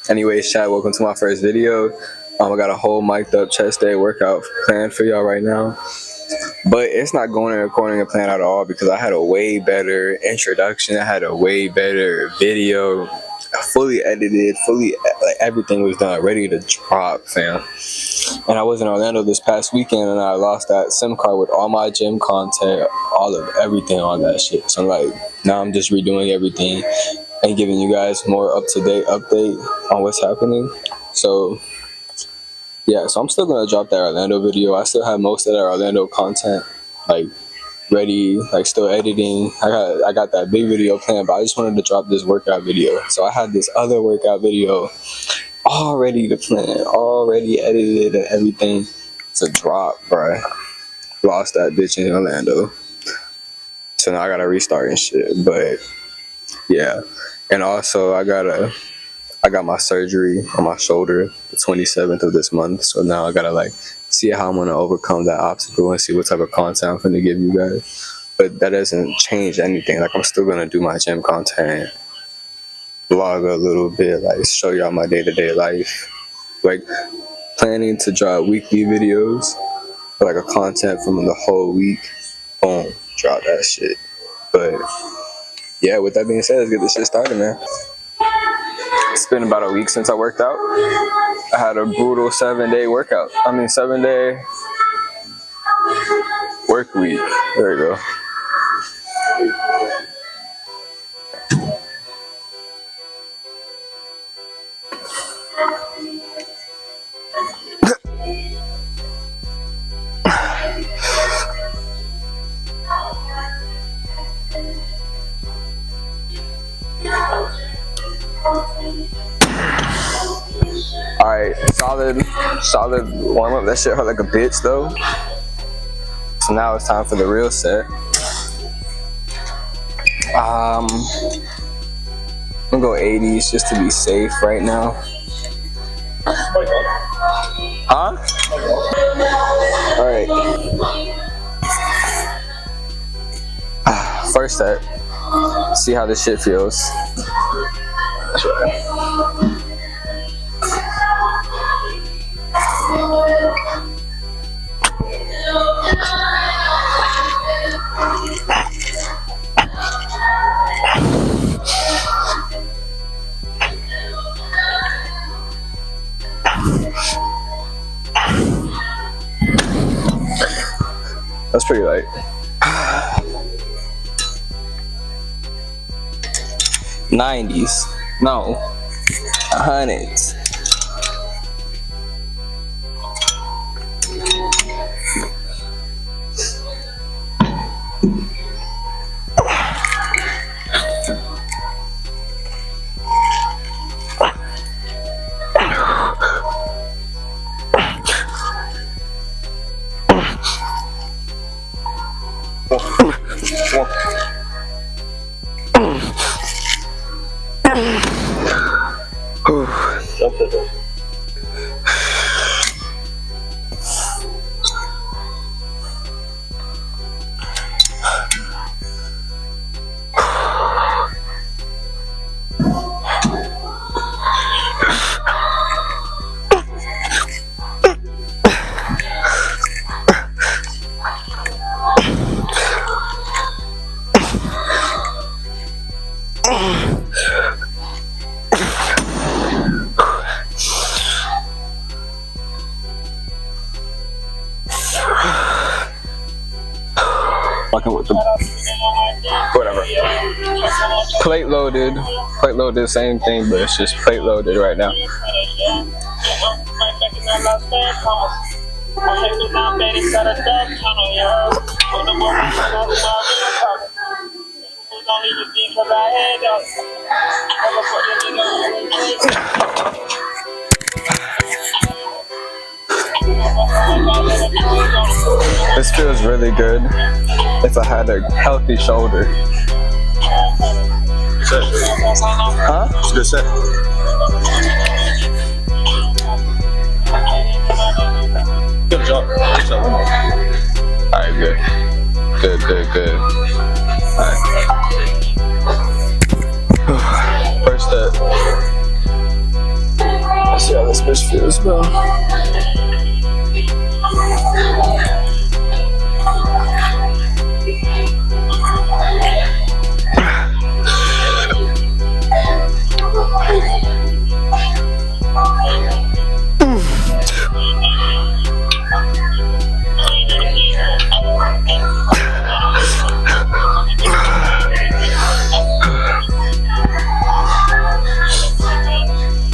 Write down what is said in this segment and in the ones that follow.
Anyways, chat, welcome to my first video. I got a whole mic'd up chest day workout planned for y'all right now. But it's not going according to plan at all because I had a way better introduction. I had a way better video, fully edited, like everything was done, ready to drop, fam. And I was in Orlando this past weekend and I lost that SIM card with all my gym content, all of everything on that shit. So now I'm just redoing everything and giving you guys more up-to-date update on what's happening. So yeah, so I'm still gonna drop that Orlando video. I still have most of that Orlando content ready, still editing. I got that big video planned, but I just wanted to drop this workout video. So I had this other workout video all ready to plan, already edited and everything to drop, bruh. Lost that bitch in Orlando. So now I gotta restart and shit. But yeah. And also I got my surgery on my shoulder the 27th of this month. So now I gotta see how I'm gonna overcome that obstacle and see what type of content I'm gonna give you guys. But that doesn't change anything. I'm still gonna do my gym content, vlog a little bit, show y'all my day-to-day life. Planning to drop weekly videos, a content from the whole week. Boom, drop that shit. But yeah, with that being said, let's get this shit started, man. It's been about a week since I worked out. I had a brutal 7-day workout. 7-day work week. There you go. Alright, solid warm up. That shit hurt like a bitch though. So now it's time for the real set. I'm gonna go 80s just to be safe right now. Huh? Alright. First set. See how this shit feels. That's right. That's pretty light. 90s. No. 100s. With the whatever. Plate loaded, same thing, but it's just plate loaded right now. This feels really good if I had a healthy shoulder. Set. Huh? It's a good set. Good job. Alright, good. Good. Alright. First step. this bitch feels, bro.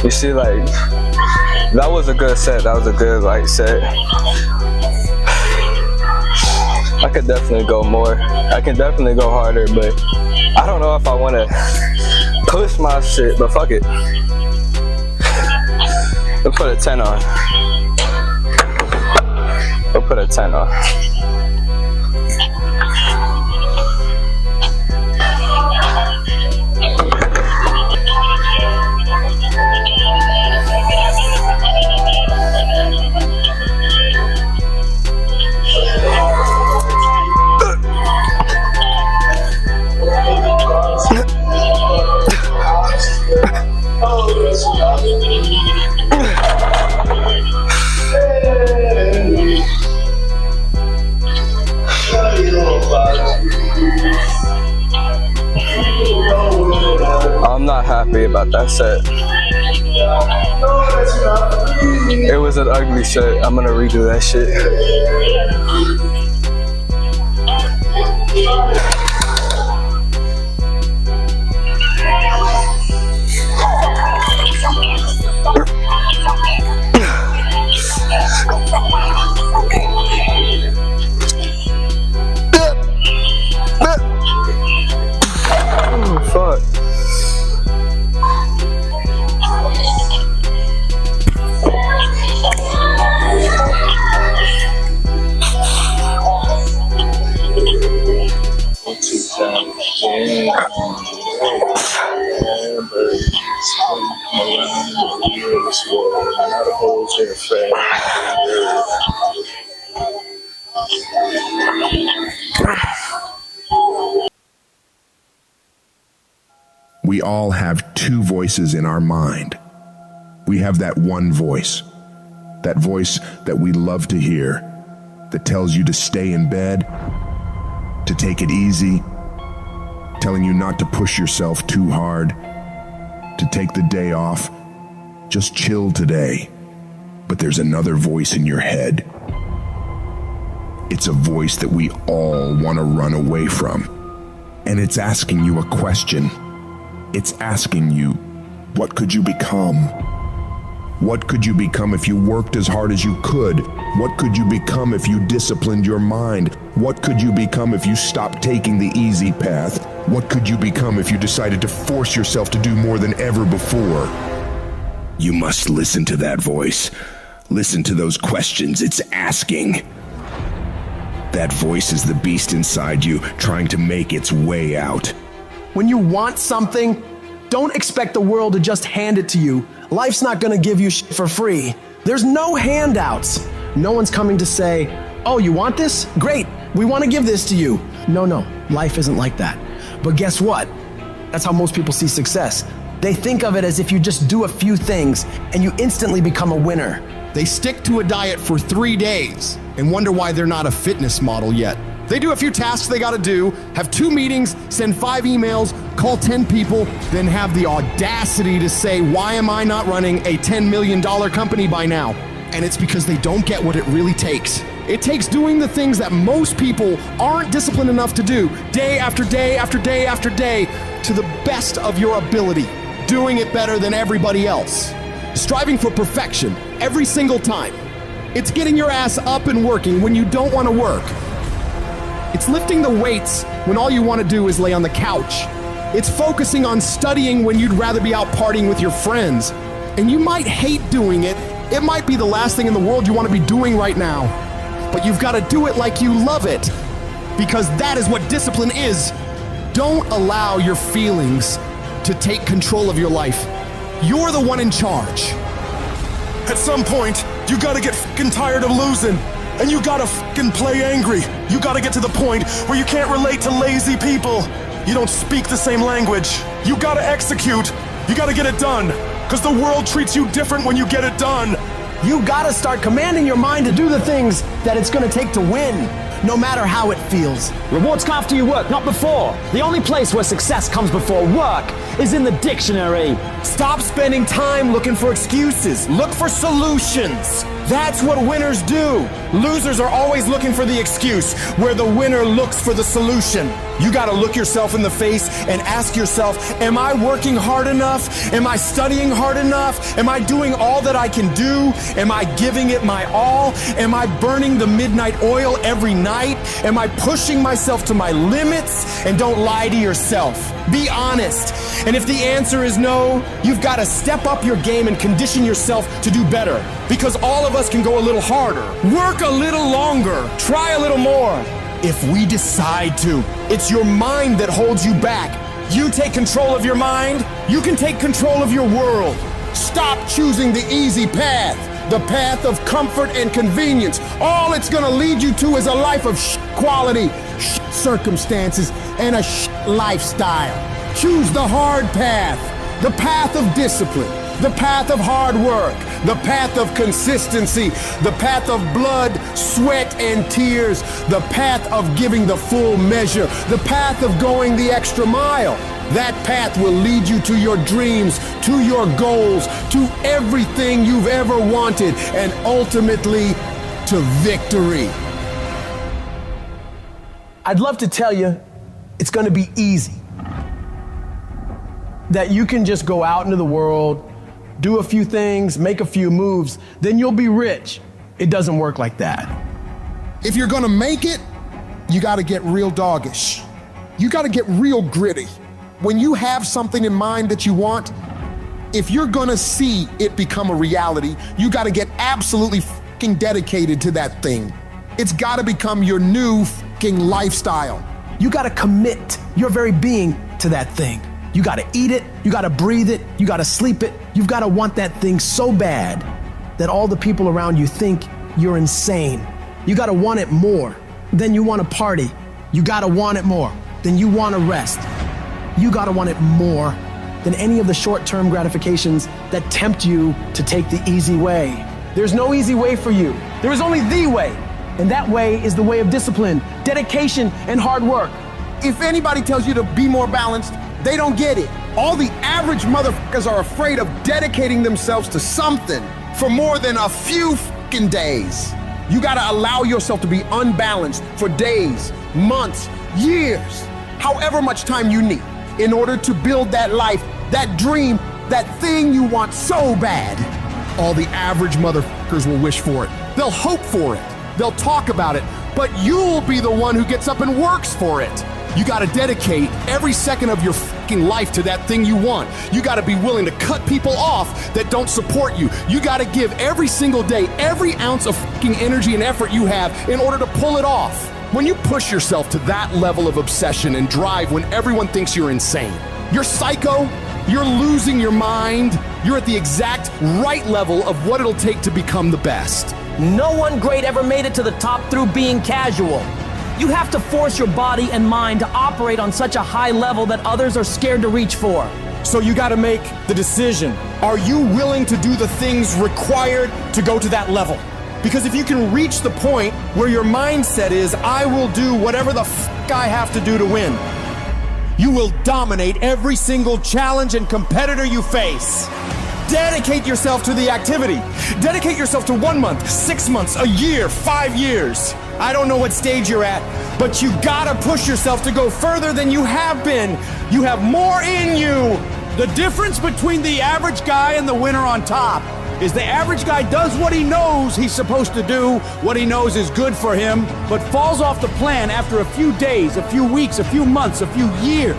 You see, like, that was a good set. That was a good, like, set. I could definitely go more. I can definitely go harder, but I don't know if I want to push my shit, but fuck it. We'll put a 10 on. We'll put a 10 on. I'm not happy about that set. It was an ugly set. I'm gonna redo that shit. Fuck. We all have two voices in our mind. We have that one voice, that voice that we love to hear, that tells you to stay in bed, to take it easy, telling you not to push yourself too hard, to take the day off, just chill today. But there's another voice in your head. It's a voice that we all want to run away from. And it's asking you a question. It's asking you, what could you become? What could you become if you worked as hard as you could? What could you become if you disciplined your mind? What could you become if you stopped taking the easy path? What could you become if you decided to force yourself to do more than ever before? You must listen to that voice. Listen to those questions it's asking. That voice is the beast inside you, trying to make its way out. When you want something, don't expect the world to just hand it to you. Life's not gonna give you shit for free. There's no handouts. No one's coming to say, oh, you want this? Great, we wanna give this to you. No, life isn't like that. But guess what? That's how most people see success. They think of it as if you just do a few things and you instantly become a winner. They stick to a diet for 3 days and wonder why they're not a fitness model yet. They do a few tasks they gotta do, have 2 meetings, send 5 emails, call 10 people, then have the audacity to say, why am I not running a $10 million company by now? And it's because they don't get what it really takes. It takes doing the things that most people aren't disciplined enough to do, day after day after day after day, to the best of your ability, doing it better than everybody else. Striving for perfection every single time. It's getting your ass up and working when you don't want to work. It's lifting the weights when all you want to do is lay on the couch. It's focusing on studying when you'd rather be out partying with your friends. And you might hate doing it. It might be the last thing in the world you want to be doing right now. But you've got to do it like you love it. Because that is what discipline is. Don't allow your feelings to take control of your life. You're the one in charge. At some point, you gotta get fucking tired of losing. And you gotta fucking play angry. You gotta get to the point where you can't relate to lazy people. You don't speak the same language. You gotta execute. You gotta get it done. Because the world treats you different when you get it done. You gotta start commanding your mind to do the things that it's gonna take to win, no matter how it feels. Rewards come after you work, not before. The only place where success comes before work is in the dictionary. Stop spending time looking for excuses. Look for solutions. That's what winners do. Losers are always looking for the excuse, where the winner looks for the solution. You gotta look yourself in the face and ask yourself, am I working hard enough? Am I studying hard enough? Am I doing all that I can do? Am I giving it my all? Am I burning the midnight oil every night? Am I pushing myself to my limits? And don't lie to yourself. Be honest. And if the answer is no, you've got to step up your game and condition yourself to do better. Because all of us can go a little harder, work a little longer, try a little more. If we decide to, it's your mind that holds you back. You take control of your mind, you can take control of your world. Stop choosing the easy path, the path of comfort and convenience. All it's gonna lead you to is a life of quality, circumstances, and a lifestyle. Choose the hard path, the path of discipline, the path of hard work, the path of consistency, the path of blood, sweat, and tears, the path of giving the full measure, the path of going the extra mile. That path will lead you to your dreams, to your goals, to everything you've ever wanted, and ultimately to victory. I'd love to tell you it's going to be easy. That you can just go out into the world, do a few things, make a few moves, then you'll be rich. It doesn't work like that. If you're gonna make it, you gotta get real doggish. You gotta get real gritty. When you have something in mind that you want, if you're gonna see it become a reality, you gotta get absolutely fucking dedicated to that thing. It's gotta become your new fucking lifestyle. You gotta commit your very being to that thing. You gotta eat it, you gotta breathe it, you gotta sleep it. You've gotta want that thing so bad that all the people around you think you're insane. You gotta want it more than you wanna party. You gotta want it more than you wanna rest. You gotta want it more than any of the short-term gratifications that tempt you to take the easy way. There's no easy way for you. There is only the way. And that way is the way of discipline, dedication, and hard work. If anybody tells you to be more balanced, they don't get it. All the average motherfuckers are afraid of dedicating themselves to something for more than a few fucking days. You gotta allow yourself to be unbalanced for days, months, years, however much time you need in order to build that life, that dream, that thing you want so bad. All the average motherfuckers will wish for it. They'll hope for it. They'll talk about it, but you'll be the one who gets up and works for it. You gotta dedicate every second of your fucking life to that thing you want. You gotta be willing to cut people off that don't support you. You gotta give every single day, every ounce of fucking energy and effort you have in order to pull it off. When you push yourself to that level of obsession and drive when everyone thinks you're insane, you're psycho, you're losing your mind, you're at the exact right level of what it'll take to become the best. No one great ever made it to the top through being casual. You have to force your body and mind to operate on such a high level that others are scared to reach for. So you gotta make the decision. Are you willing to do the things required to go to that level? Because if you can reach the point where your mindset is, I will do whatever the fuck I have to do to win, you will dominate every single challenge and competitor you face. Dedicate yourself to the activity. Dedicate yourself to 1 month, 6 months, a year, 5 years. I don't know what stage you're at, but you gotta push yourself to go further than you have been. You have more in you. The difference between the average guy and the winner on top is the average guy does what he knows he's supposed to do, what he knows is good for him, but falls off the plan after a few days, a few weeks, a few months, a few years.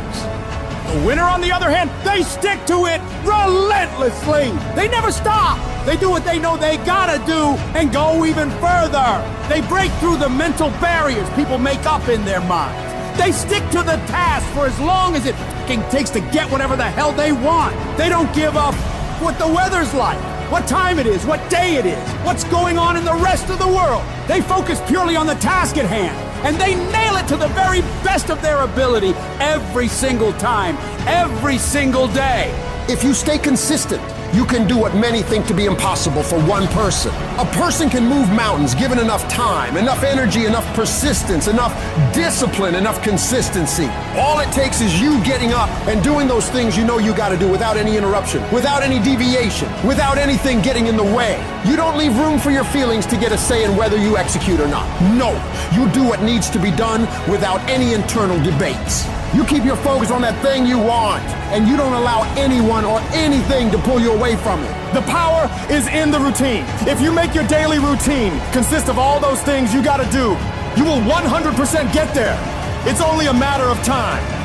The winner, on the other hand, they stick to it relentlessly. They never stop. They do what they know they gotta do and go even further. They break through the mental barriers people make up in their minds. They stick to the task for as long as it fucking takes to get whatever the hell they want. They don't give up what the weather's like, what time it is, what day it is, what's going on in the rest of the world. They focus purely on the task at hand, and they nail it to the very best of their ability every single time, every single day. If you stay consistent You can do what many think to be impossible for one person. A person can move mountains given enough time, enough energy, enough persistence, enough discipline, enough consistency. All it takes is you getting up and doing those things you know you gotta do without any interruption, without any deviation, without anything getting in the way. You don't leave room for your feelings to get a say in whether you execute or not. No, you do what needs to be done without any internal debates. You keep your focus on that thing you want, and you don't allow anyone or anything to pull you away from it. The power is in the routine. If you make your daily routine consist of all those things you gotta do, you will 100% get there. It's only a matter of time.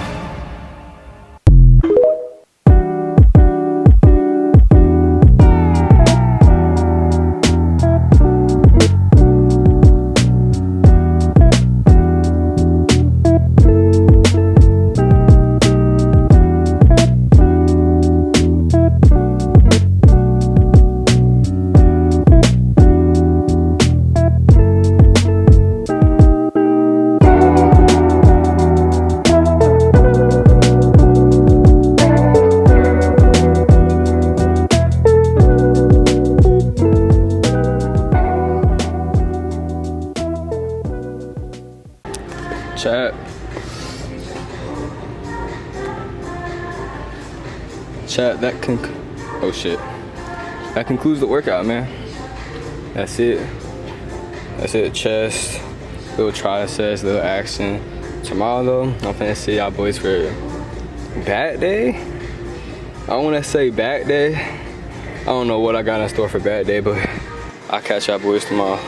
Chat, that concludes the workout, man. That's it. Chest, little triceps, little action. Tomorrow though, I'm finna see y'all boys for back day. I wanna say back day. I don't know what I got in store for back day, but I'll catch y'all boys tomorrow.